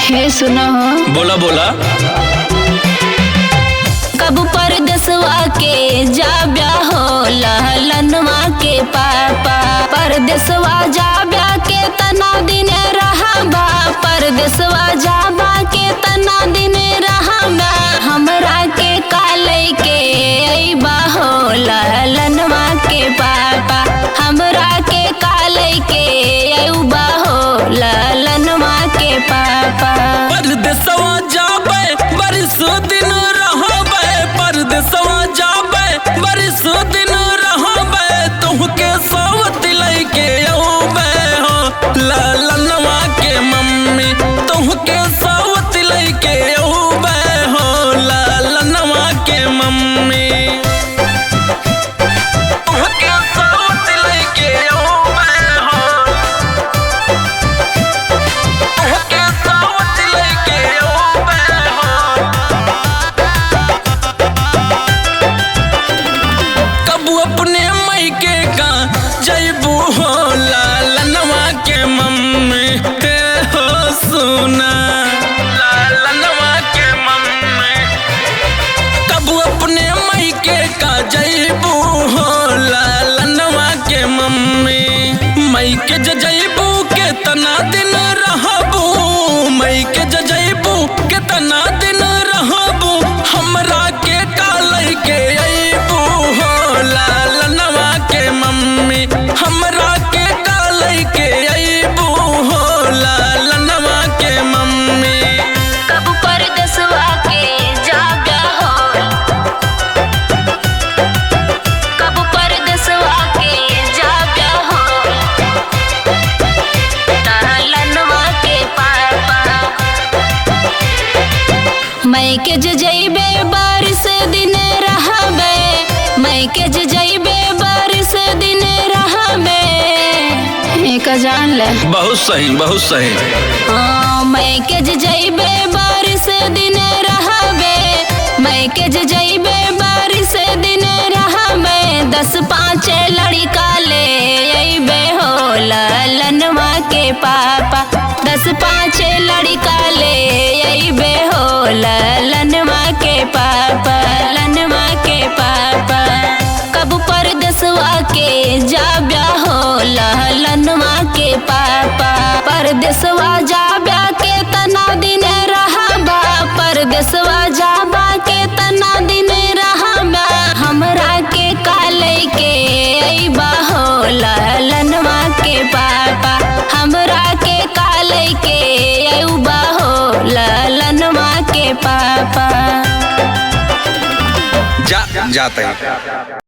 हे सुनो हो। बोला बोला। कब परदेसवा के जाब्या हो लहलनवा के पापा, परदेसवा जाब्या के तना दिन रहबा, परदेसवा जाबा के तना दिन रहबा, हमरा के काले के अइबा हो लहलनवा के पापा, हमरा के काले के अइबा हो लहलनवा के पापा। परदेसवा जाबे बरिस दिन रहबे, परदेसवा जाबे बरिस दिन रहबे, तुहके सावत लइके औबे हो ललनवा के मम्मी, तुहके सावत लइके औबे हो ललनवा के मम्मी, तुहके सावत लइके औबे हो, तुहके सावत लइके औबे हो। कबू अपने मायके का जइबू हो ललनवा के मम्मी, हे हो सुना ललनवा के मम्मी, कबू अपने मायके का जइबू हो ललनवा के मम्मी, मायके जइबू के तना दिन रहबू, मायके जइबू के तना दिन रहबू, हमरा के कालै के अइबू हो ललनवा के मम्मी, हमरा के कालै के अइबू हो ललनवा के मम्मी। कब परदेसवा के जाब्या हो, कब परदेसवा के जाब्या हो ललनवा के पापा, मैं के जइबे बारिश दिन रहबे, मैं के जइबे बारिश दिन रहबे, एक जान ले। बहुत सही बहुत सही। हाँ, मैं के जइबे बारिश दिन रहबे, मैं के जइबे बारिश दिन रहबे, 10-5 लड़का ले अइबे हो ललनवा के पापा, 10-5 लड़का ले अइबे हो ललनवा के पापा, ललनवा के पापा। कब परदेसवा के जाब्या हो ललनवा के पापा, परदेसवा जाब्या के तना दिन रहबा, परदेसवा जाबा के तना दिन रहबा, हमरा के काले के अइबा हो ललनवा के पापा, हमरा के काले के अइबा हो ललनवा के पापा। जाते हैं।